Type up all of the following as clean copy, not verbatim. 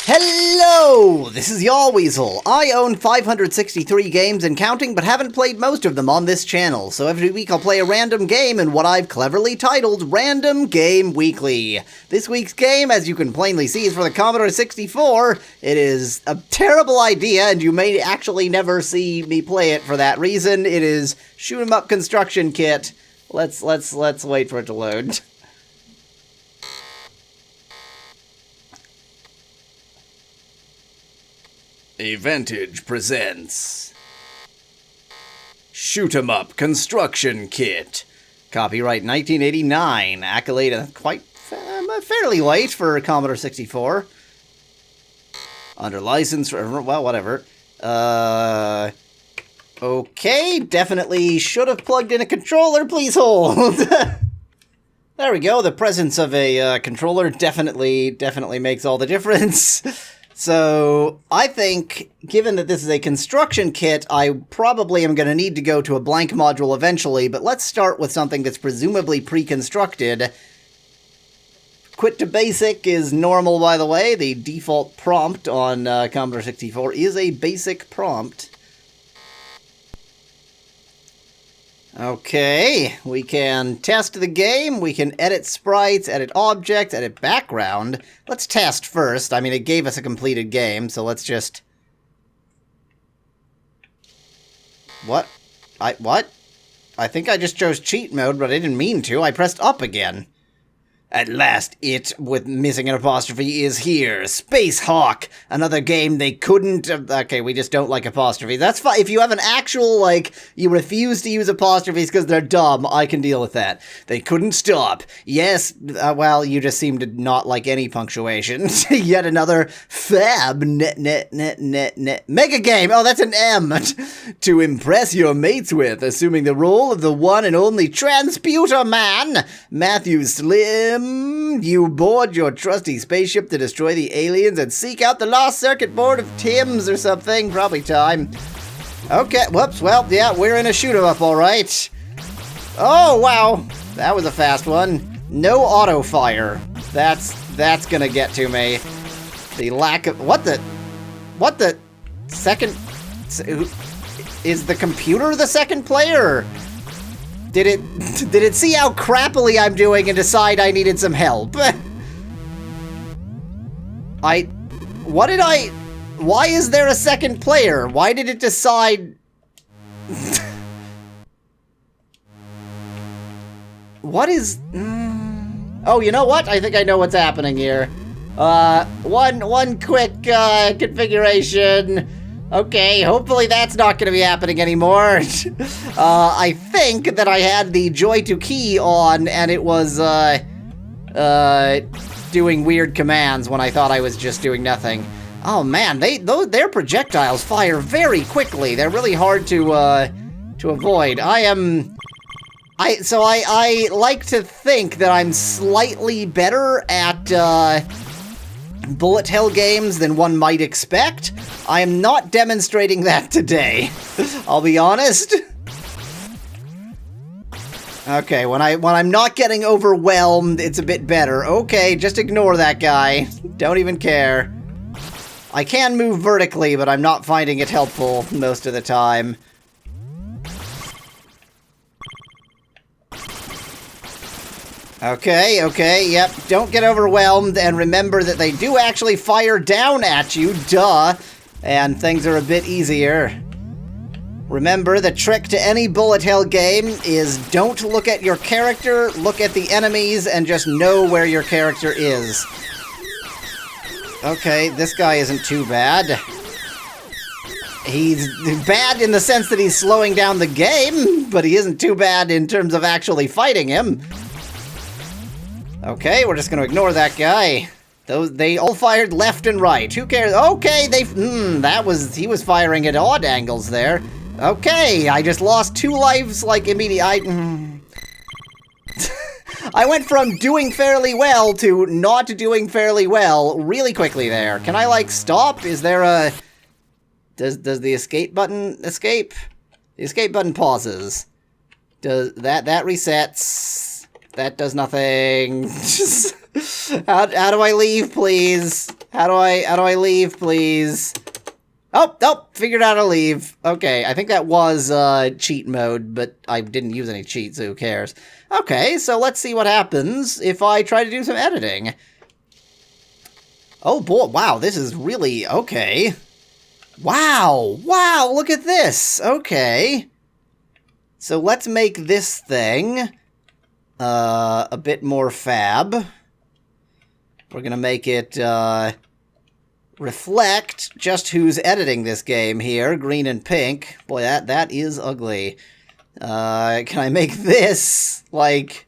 Hello! This is Yahweasel. I own 563 games and counting, but haven't played most of them on this channel, so every week I'll play a random game in what I've cleverly titled Random Game Weekly. This week's game, as you can plainly see, is for the Commodore 64. It is a terrible idea, and you may actually never see me play it for that reason. It is Shoot 'em Up Construction Kit. Let's wait for it to load. Avantage presents Shoot 'em Up Construction Kit. Copyright 1989. Accolade quite fairly late for Commodore 64. Under license, well, whatever. Okay, definitely should have plugged in a controller. Please hold. There we go. The presence of a controller definitely makes all the difference. So, I think, given that this is a construction kit, I probably am going to need to go to a blank module eventually, but let's start with something that's presumably pre-constructed. Quit to basic is normal, by the way. The default prompt on Commodore 64 is a basic prompt. Okay, we can test the game, we can edit sprites, edit objects, edit background. Let's test first. I mean, it gave us a completed game, so let's just... What? What? I think I just chose cheat mode, but I didn't mean to. I pressed up again. At last, it, with missing an apostrophe, is here. Space Hawk! Another game they couldn't... Okay, we just don't like apostrophes. That's fine. If you have an actual, like, you refuse to use apostrophes because they're dumb, I can deal with that. They couldn't stop. Yes, well, you just seem to not like any punctuation. Yet another fab mega game! Oh, that's an M! To impress your mates with, assuming the role of the one and only Transputer Man, Matthew Slim. You board your trusty spaceship to destroy the aliens and seek out the lost circuit board of Tim's or something. Probably time. Okay, whoops, well, yeah, we're in a shoot-em-up, alright. Oh, wow. That was a fast one. No auto-fire. That's gonna get to me. The lack of... What the second... Is the computer the second player? Did it see how crappily I'm doing and decide I needed some help? Why is there a second player? Why did it decide... What is... Oh, you know what? I think I know what's happening here. One quick, configuration... Okay, hopefully that's not going to be happening anymore. I think that I had the Joy to Key on, and it was, doing weird commands when I thought I was just doing nothing. Oh man, their projectiles fire very quickly. They're really hard to avoid. I like to think that I'm slightly better at, bullet hell games than one might expect. I am not demonstrating that today. I'll be honest. Okay, when I'm not getting overwhelmed, it's a bit better. Okay, just ignore that guy. Don't even care. I can move vertically, but I'm not finding it helpful most of the time. Okay, yep, don't get overwhelmed, and remember that they do actually fire down at you, duh, and things are a bit easier. Remember, the trick to any bullet hell game is don't look at your character, look at the enemies, and just know where your character is. Okay, this guy isn't too bad. He's bad in the sense that he's slowing down the game, but he isn't too bad in terms of actually fighting him. Okay, we're just gonna ignore that guy. They all fired left and right. Who cares? Okay, he was firing at odd angles there. Okay, I just lost 2 lives, like, immediately. I went from doing fairly well to not doing fairly well really quickly there. Can I, like, stop? Is there a... Does the escape button escape? The escape button pauses. Does that resets... That does nothing. How do I leave, please? How do I leave, please? Oh, figured out how to leave. Okay, I think that was cheat mode, but I didn't use any cheats, so who cares? Okay, so let's see what happens if I try to do some editing. Oh boy, wow, this is really okay. Wow, look at this. Okay. So let's make this thing a bit more fab. We're gonna make it reflect just who's editing this game here, green and pink. Boy, that is ugly. Can I make this, like...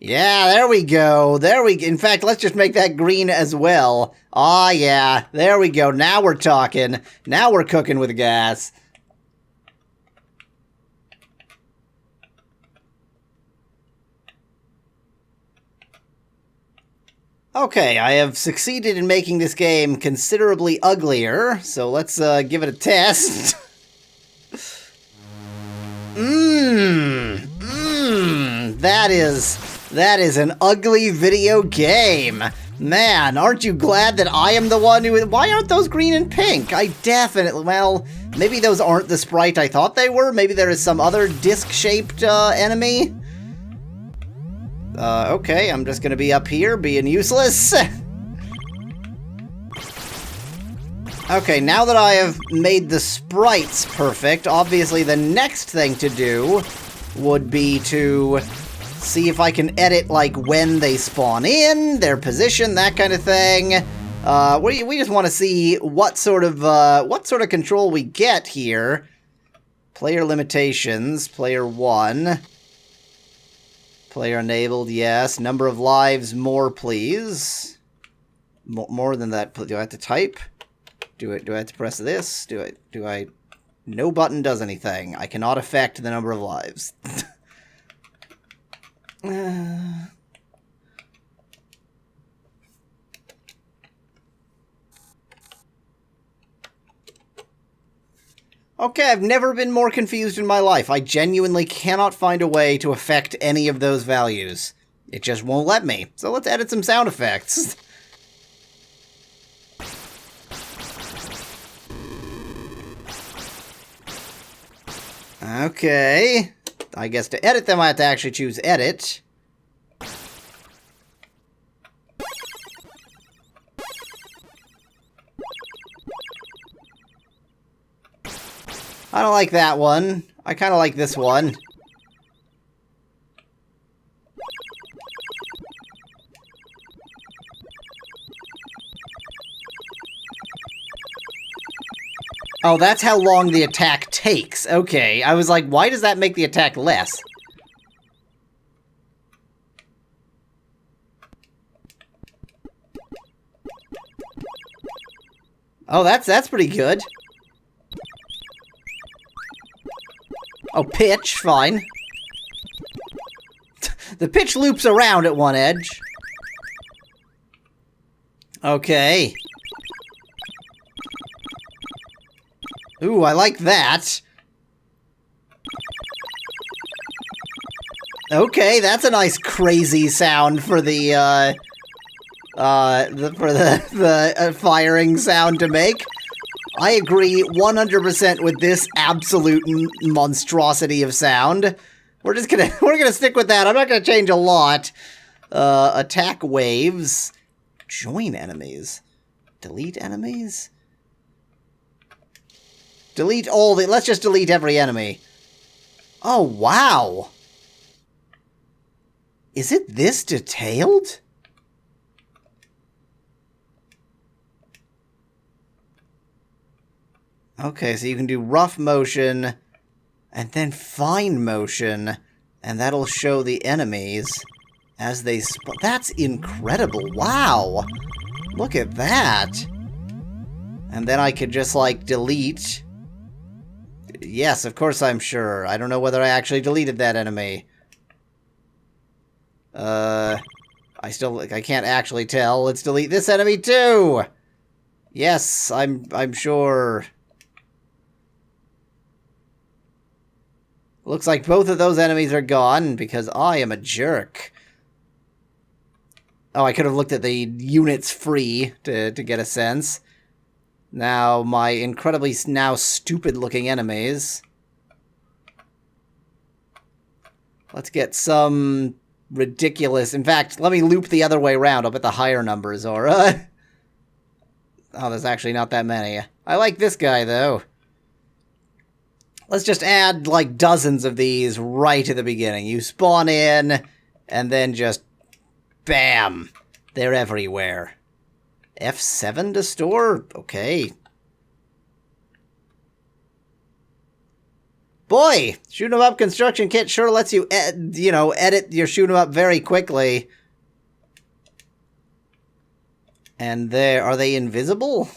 Yeah, there we go. In fact, let's just make that green as well. Ah, yeah, there we go. Now we're talking. Now we're cooking with gas. Okay, I have succeeded in making this game considerably uglier, so let's give it a test. That is an ugly video game. Man, aren't you glad that I am the one who... Why aren't those green and pink? I definitely... Well, maybe those aren't the sprite I thought they were. Maybe there is some other disc-shaped enemy. Okay, I'm just gonna be up here being useless. Okay, now that I have made the sprites perfect, obviously the next thing to do would be to see if I can edit, like, when they spawn in, their position, that kind of thing. We just want to see what sort of control we get here. Player limitations, player 1. Player enabled, yes. Number of lives, more, please. More than that. Do I have to type? Do I have to press this? Do I... No button does anything. I cannot affect the number of lives. Okay, I've never been more confused in my life. I genuinely cannot find a way to affect any of those values. It just won't let me. So let's edit some sound effects. Okay. I guess to edit them I have to actually choose edit. I don't like that one. I kind of like this one. Oh, that's how long the attack takes. Okay, I was like, why does that make the attack less? Oh, that's pretty good. Oh, pitch, fine. The pitch loops around at one edge. Okay. Ooh, I like that. Okay, that's a nice crazy sound for the firing sound to make. I agree 100% with this absolute monstrosity of sound. We're gonna stick with that. I'm not gonna change a lot. Attack waves. Join enemies. Delete enemies? Delete all the... Let's just delete every enemy. Oh, wow. Is it this detailed? Okay, so you can do rough motion, and then fine motion, and that'll show the enemies as they spawn. That's incredible. Wow. Look at that. And then I could just, like, delete. Yes, of course I'm sure. I don't know whether I actually deleted that enemy. I can't actually tell. Let's delete this enemy too. Yes, I'm sure. Looks like both of those enemies are gone because I am a jerk. Oh, I could have looked at the units free to get a sense. Now, my incredibly now stupid-looking enemies. Let's get some ridiculous... In fact, let me loop the other way around. I'll bet the higher numbers are... Oh, there's actually not that many. I like this guy, though. Let's just add, like, dozens of these right at the beginning. You spawn in, and then just... Bam! They're everywhere. F7 to store? Okay. Boy! Shoot 'em up construction kit sure lets you, edit your shoot 'em up very quickly. And there... Are they invisible?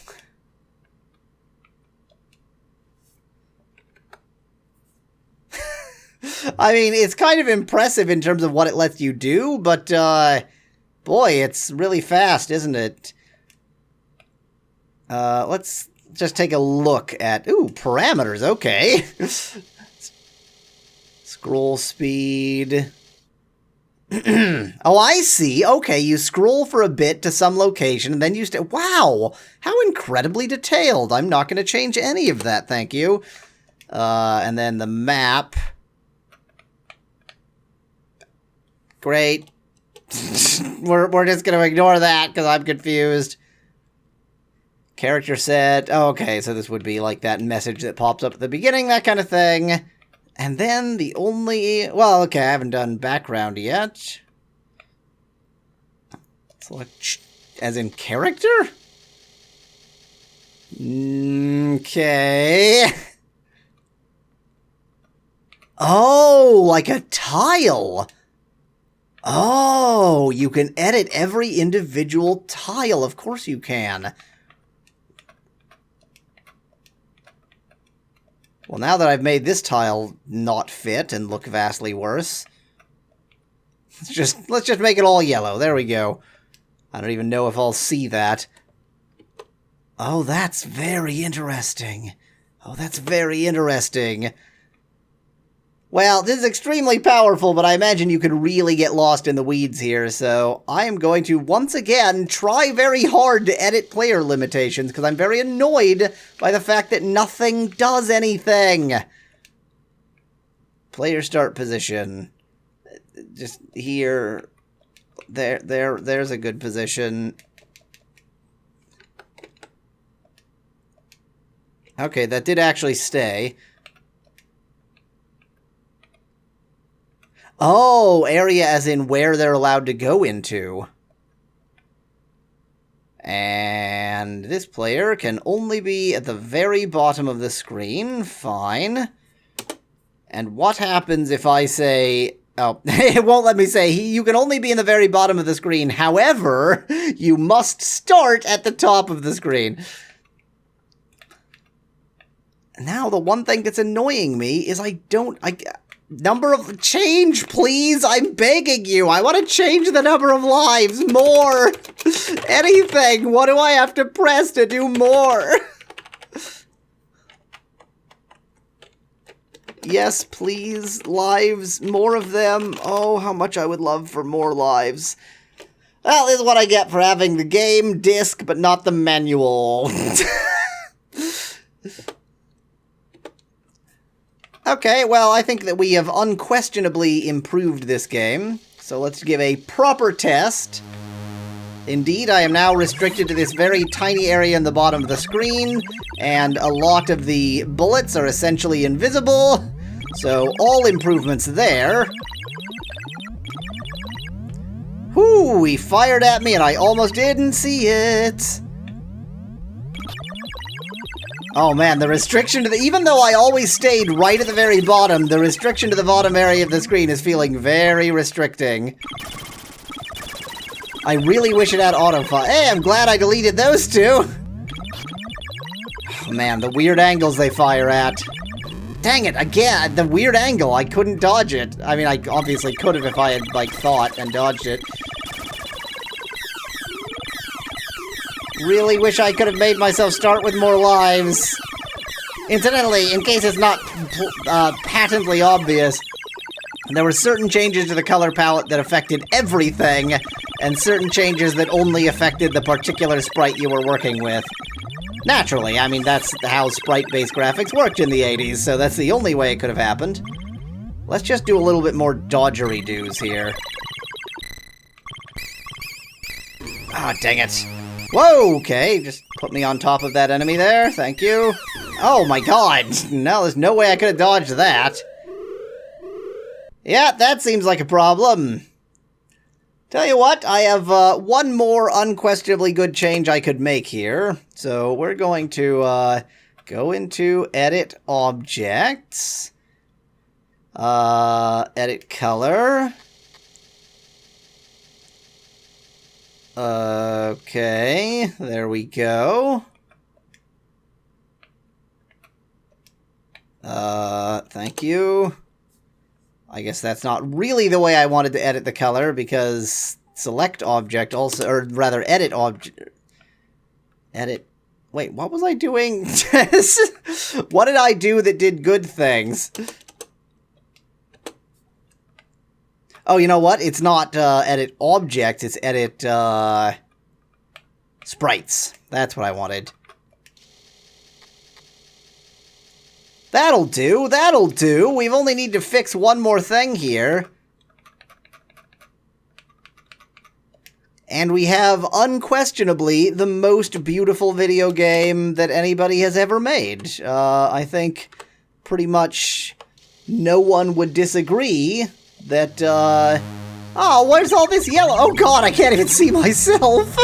I mean, it's kind of impressive in terms of what it lets you do, but, boy, it's really fast, isn't it? Let's just take a look at... Ooh, parameters, okay. Scroll speed. Oh, I see. Okay, you scroll for a bit to some location, and then you... Wow! How incredibly detailed. I'm not going to change any of that, thank you. And then the map... Great. we're just going to ignore that because I'm confused. Character set. Oh, okay, so this would be like that message that pops up at the beginning, that kind of thing. And then the only... Well, okay, I haven't done background yet. Select... As in character? Okay. Oh, like a tile. Oh, you can edit every individual tile. Of course you can. Well, now that I've made this tile not fit and look vastly worse, let's just make it all yellow. There we go. I don't even know if I'll see that. Oh, that's very interesting. Oh, that's very interesting. Well, this is extremely powerful, but I imagine you could really get lost in the weeds here, so I am going to, once again, try very hard to edit player limitations, because I'm very annoyed by the fact that nothing does anything. Player start position. Just here. There's a good position. Okay, that did actually stay. Oh, area as in where they're allowed to go into. And this player can only be at the very bottom of the screen. Fine. And what happens if I say... Oh, it won't let me say, you can only be in the very bottom of the screen. However, you must start at the top of the screen. Now, the one thing that's annoying me is number of... Change, please! I'm begging you! I want to change the number of lives! More! Anything! What do I have to press to do more? Yes, please. Lives. More of them. Oh, how much I would love for more lives. Well, this is what I get for having the game disc, but not the manual. Okay, well, I think that we have unquestionably improved this game. So let's give a proper test. Indeed, I am now restricted to this very tiny area in the bottom of the screen, and a lot of the bullets are essentially invisible. So, all improvements there. Whew, he fired at me and I almost didn't see it. Oh man, the restriction to the... Even though I always stayed right at the very bottom, the restriction to the bottom area of the screen is feeling very restricting. I really wish it had autofire. Hey, I'm glad I deleted those two! Oh man, the weird angles they fire at. Dang it, again, the weird angle, I couldn't dodge it. I mean, I obviously could have if I had, like, thought and dodged it. Really wish I could have made myself start with more lives. Incidentally, in case it's not patently obvious, there were certain changes to the color palette that affected everything, and certain changes that only affected the particular sprite you were working with. Naturally, I mean, that's how sprite-based graphics worked in the 80s, so that's the only way it could have happened. Let's just do a little bit more dodgery-doos here. Ah, dang it. Whoa, okay, just put me on top of that enemy there, thank you. Oh my god, no, there's no way I could have dodged that. Yeah, that seems like a problem. Tell you what, I have one more unquestionably good change I could make here. So we're going to go into Edit Objects, Edit Color. Okay, there we go. Thank you. I guess that's not really the way I wanted to edit the color, because select object also, or rather edit object, edit, wait, what was I doing? What did I do that did good things? Oh, you know what? It's not edit object, it's edit sprites. That's what I wanted. That'll do, that'll do. We only need to fix one more thing here. And we have, unquestionably, the most beautiful video game that anybody has ever made. I think pretty much no one would disagree that, oh, where's all this yellow? Oh god, I can't even see myself!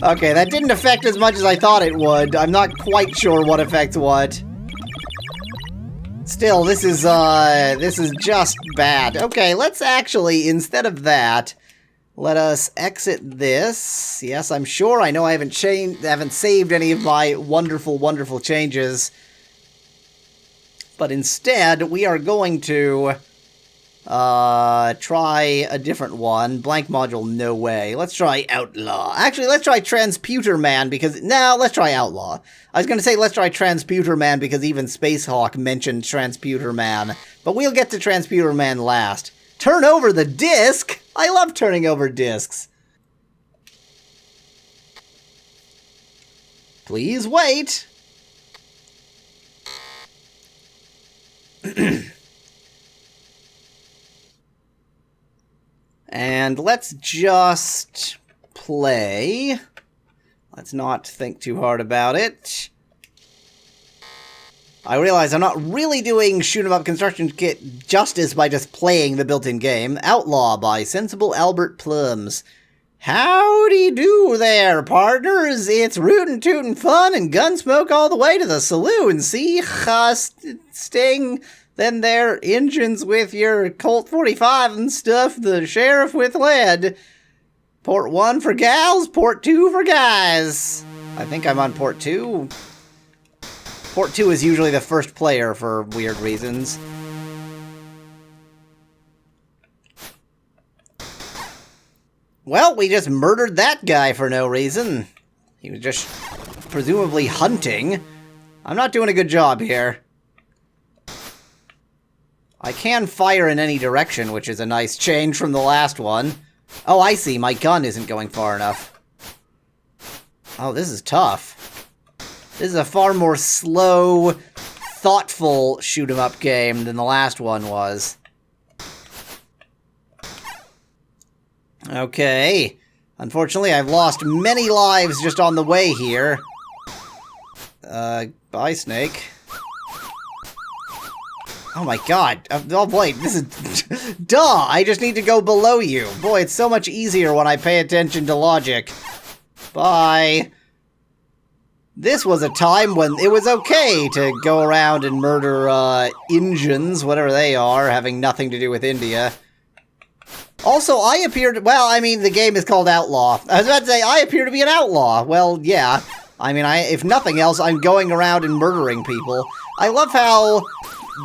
Okay, that didn't affect as much as I thought it would. I'm not quite sure what affects what. Still, this is just bad. Okay, let's actually, instead of that, let us exit this. Yes, I'm sure. I know I haven't saved any of my wonderful, wonderful changes. But instead, we are going to try a different one. Blank module, no way. Let's try outlaw. Actually, let's try Transputer Man, because... No, let's try outlaw. I was going to say let's try Transputer Man, because even Spacehawk mentioned Transputer Man. But we'll get to Transputer Man last. Turn over the disc? I love turning over discs. Please wait. And let's just play. Let's not think too hard about it. I realize I'm not really doing Shoot 'em Up Construction Kit justice by just playing the built-in game. Outlaw by Sensible Albert Plums. Howdy do there, partners. It's rootin' tootin' fun and gunsmoke all the way to the saloon. See? Sting... Then their engines with your Colt 45 and stuff, the sheriff with lead. Port 1 for gals, port 2 for guys. I think I'm on port 2. Port 2 is usually the first player for weird reasons. Well, we just murdered that guy for no reason. He was just presumably hunting. I'm not doing a good job here. I can fire in any direction, which is a nice change from the last one. Oh, I see. My gun isn't going far enough. Oh, this is tough. This is a far more slow, thoughtful shoot-'em-up game than the last one was. Okay. Unfortunately, I've lost many lives just on the way here. Bye, Snake. Oh my god. Oh boy, this is... Duh! I just need to go below you. Boy, it's so much easier when I pay attention to logic. Bye. This was a time when it was okay to go around and murder, Indians, whatever they are, having nothing to do with India. Also, I appear to... Well, I mean, the game is called Outlaw. I was about to say, I appear to be an outlaw. Well, yeah. I mean, if nothing else, I'm going around and murdering people. I love how...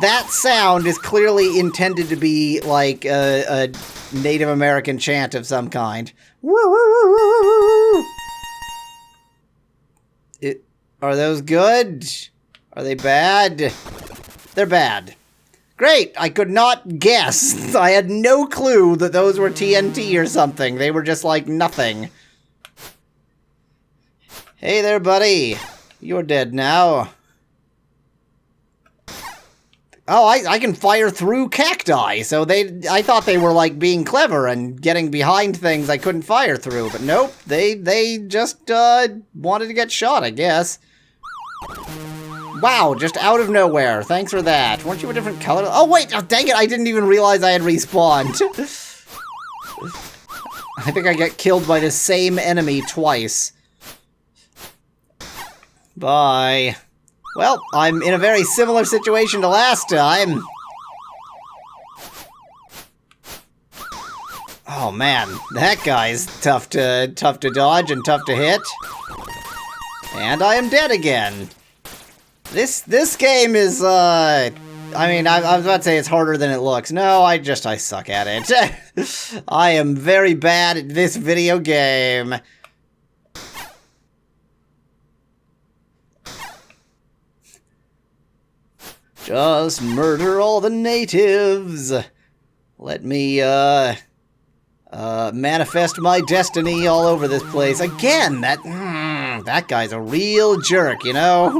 That sound is clearly intended to be, like, a Native American chant of some kind. Are those good? Are they bad? They're bad. Great, I could not guess. I had no clue that those were TNT or something. They were just like nothing. Hey there, buddy. You're dead now. Oh, I can fire through cacti, so I thought they were like being clever and getting behind things I couldn't fire through, but nope, they just wanted to get shot, I guess. Wow, just out of nowhere. Thanks for that. Weren't you a different color? Oh, wait! Oh, dang it! I didn't even realize I had respawned. I think I got killed by the same enemy twice. Bye. Well, I'm in a very similar situation to last time. Oh, man. That guy's tough to dodge and tough to hit. And I am dead again. This game is, I mean, I was about to say it's harder than it looks. No, I suck at it. I am very bad at this video game. Just murder all the natives. Let me, manifest my destiny all over this place. Again, that guy's a real jerk, you know?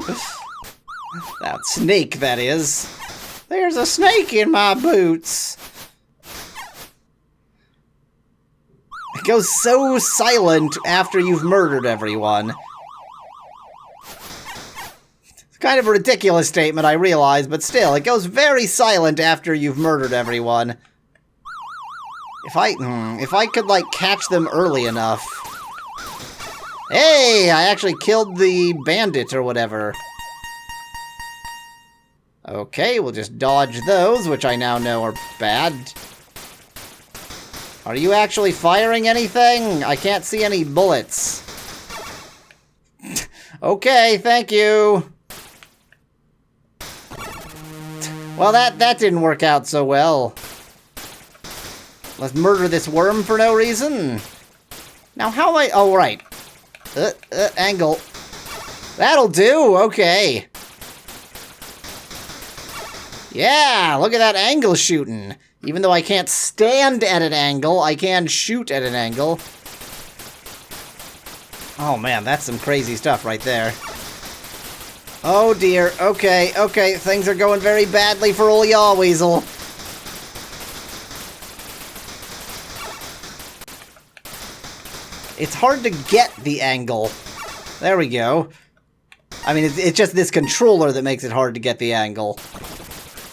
That snake, that is. There's a snake in my boots. It goes so silent after you've murdered everyone. It's kind of a ridiculous statement, I realize, but still, it goes very silent after you've murdered everyone. If I could, like, catch them early enough. Hey, I actually killed the bandit or whatever. Okay, we'll just dodge those, which I now know are bad. Are you actually firing anything? I can't see any bullets. Okay, thank you. Well, that didn't work out so well. Let's murder this worm for no reason. Now, how am I... Oh, right. Angle. That'll do, okay. Yeah, look at that angle shooting. Even though I can't stand at an angle, I can shoot at an angle. Oh man, that's some crazy stuff right there. Oh dear, okay, things are going very badly for old Yahweasel. It's hard to get the angle. There we go. I mean, it's just this controller that makes it hard to get the angle.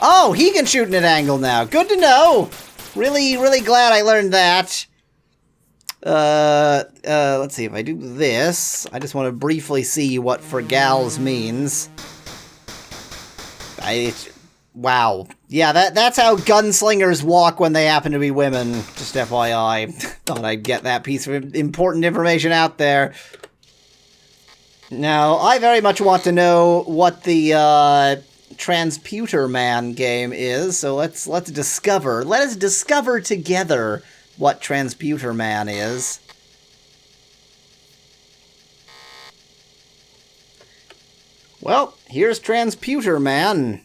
Oh, he can shoot at an angle now. Good to know. Really, really glad I learned that. Let's see, if I do this, I just want to briefly see what for gals means. Wow. Yeah, that's how gunslingers walk when they happen to be women. Just FYI. Thought I'd get that piece of important information out there. Now, I very much want to know what the, Transputer Man game is, so let's discover. Let us discover together what Transputer Man is. Well, here's Transputer Man.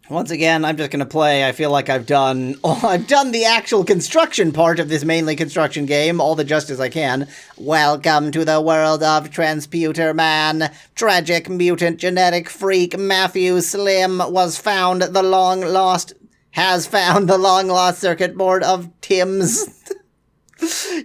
Once again, I'm just gonna play. I feel like I've done the actual construction part of this mainly construction game, all the justice I can. Welcome to the world of Transputer Man. Tragic mutant genetic freak Matthew Slim has found the long lost circuit board of Tim's.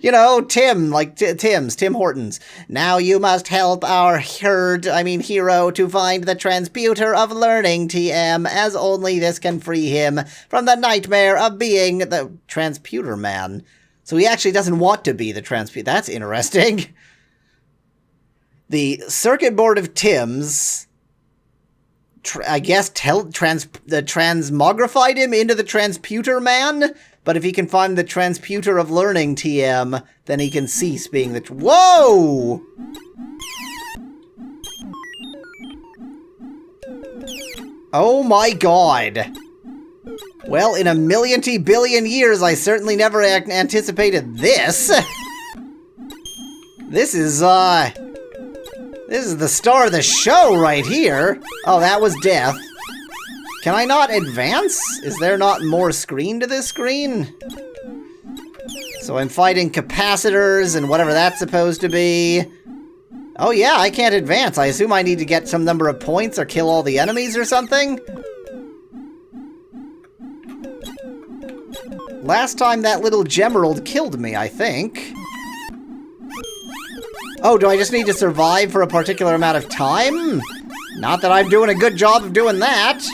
You know, Tim, like Tim Hortons. Now you must help our hero to find the Transputer of Learning, TM, as only this can free him from the nightmare of being the Transputer Man. So he actually doesn't want to be the Transputer. That's interesting. The circuit board of Tim's, I guess, transmogrified him into the Transputer Man? But if he can find the Transputer of Learning, TM, then he can cease being the... Whoa! Oh my god. Well, in a million-billion years, I certainly never anticipated this. This is the star of the show right here. Oh, that was death. Can I not advance? Is there not more screen to this screen? So I'm fighting capacitors and whatever that's supposed to be. Oh yeah, I can't advance. I assume I need to get some number of points or kill all the enemies or something? Last time that little gemerald killed me, I think. Oh, do I just need to survive for a particular amount of time? Not that I'm doing a good job of doing that.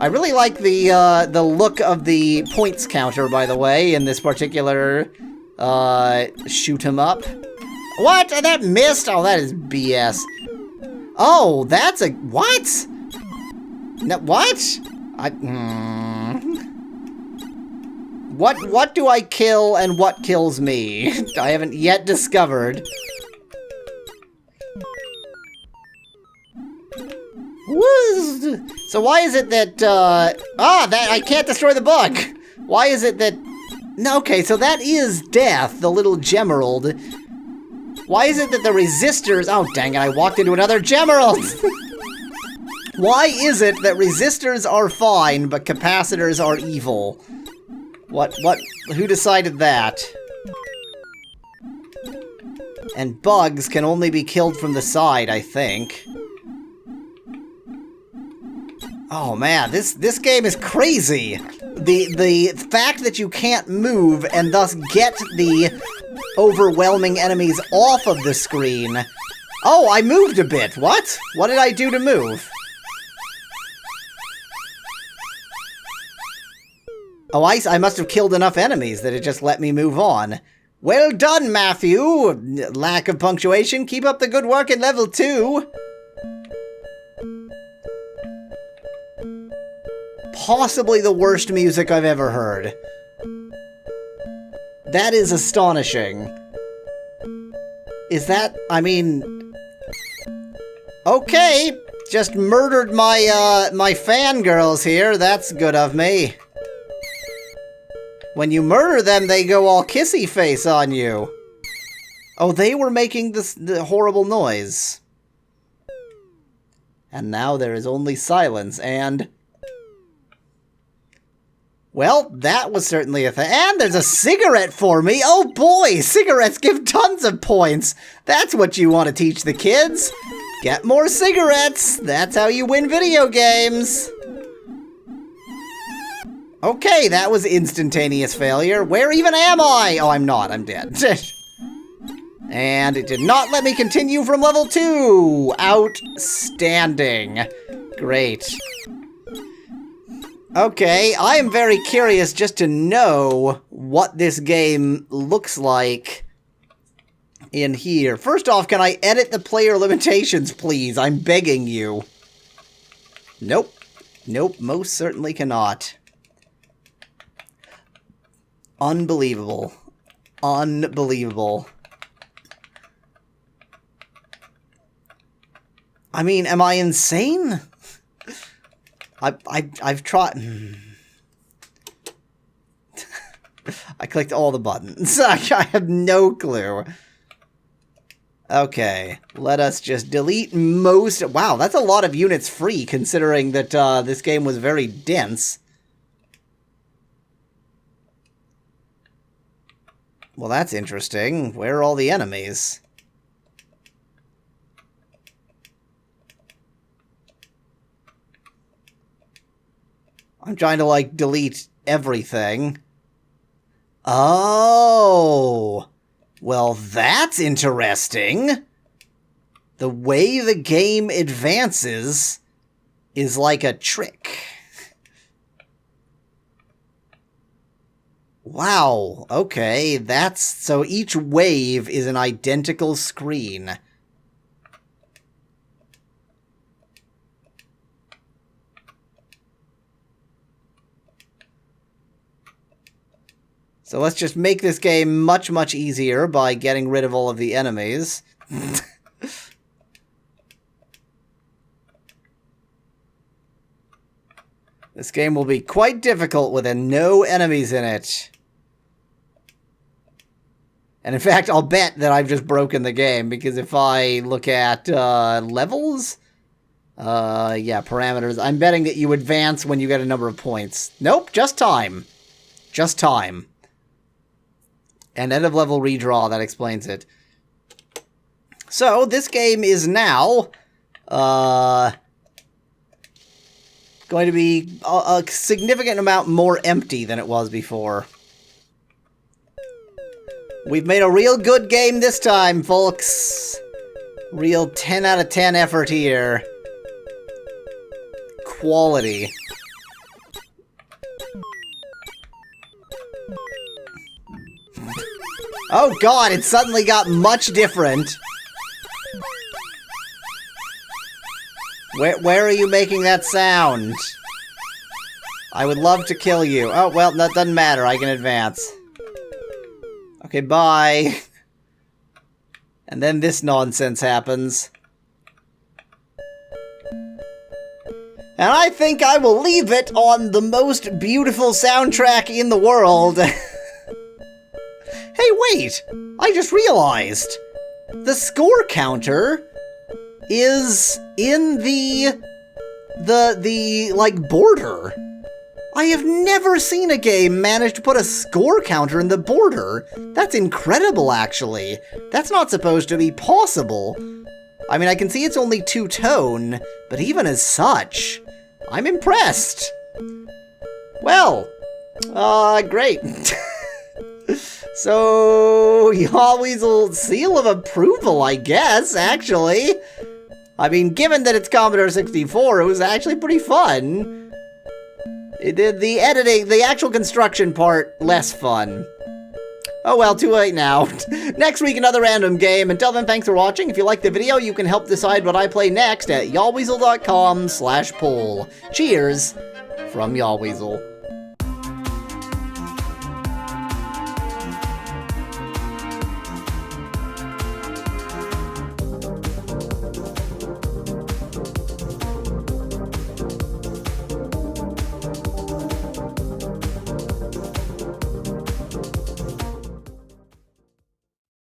I really like the look of the points counter, by the way, in this particular shoot 'em up. What? That missed? Oh, that is BS. Oh, that's a what? No, what? What do I kill and what kills me? I haven't yet discovered. So why is it that, that I can't destroy the bug? Why is it that, no, okay, so that is death, the little gemerald. Why is it that the resistors, oh dang it, I walked into another gemerald. Why is it that resistors are fine, but capacitors are evil? Who decided that? And bugs can only be killed from the side, I think. Oh man, this game is crazy. The fact that you can't move and thus get the overwhelming enemies off of the screen. Oh, I moved a bit. What? What did I do to move? Oh, I must have killed enough enemies that it just let me move on. Well done, Matthew! Lack of punctuation. Keep up the good work in level 2. Possibly the worst music I've ever heard. That is astonishing. Is that, I mean... Okay, just murdered my, my fangirls here. That's good of me. When you murder them, they go all kissy face on you. Oh, they were making the horrible noise. And now there is only silence, and... Well, that was certainly a thing. And there's a cigarette for me! Oh boy, cigarettes give tons of points! That's what you want to teach the kids! Get more cigarettes! That's how you win video games! Okay, that was instantaneous failure. Where even am I? Oh, I'm not. I'm dead. And it did not let me continue from level 2. Outstanding. Great. Okay, I am very curious just to know what this game looks like in here. First off, can I edit the player limitations, please? I'm begging you. Nope. Nope, most certainly cannot. Unbelievable. Unbelievable. I mean, am I insane? I've tried... I clicked all the buttons. I have no clue. Okay, let us just delete most... Wow, that's a lot of units free, considering that this game was very dense. Well, that's interesting. Where are all the enemies? I'm trying to, like, delete everything. Oh! Well, that's interesting. The way the game advances is like a trick. Wow, okay, that's... So each wave is an identical screen. So let's just make this game much, much easier by getting rid of all of the enemies. This game will be quite difficult with no enemies in it. And in fact, I'll bet that I've just broken the game, because if I look at levels, Yeah, parameters. I'm betting that you advance when you get a number of points. Nope, just time. Just time. And end of level redraw, that explains it. So, this game is now, going to be a significant amount more empty than it was before. We've made a real good game this time, folks. Real 10 out of 10 effort here. Quality. Oh god, it suddenly got much different. Where are you making that sound? I would love to kill you. Oh, well, that doesn't matter. I can advance. Okay, bye. And then this nonsense happens. And I think I will leave it on the most beautiful soundtrack in the world. Hey, wait! I just realized! The score counter is in the like, border. I have never seen a game manage to put a score counter in the border. That's incredible, actually. That's not supposed to be possible. I mean, I can see it's only two-tone, but even as such, I'm impressed. Well, great. So, Yahweasel seal of approval, I guess, actually. I mean, given that it's Commodore 64, it was actually pretty fun. It did the editing, the actual construction part, less fun. Oh well, too late now. Next week, another random game. Until then, thanks for watching. If you liked the video, you can help decide what I play next at yahweasel.com/poll. Cheers from Yahweasel.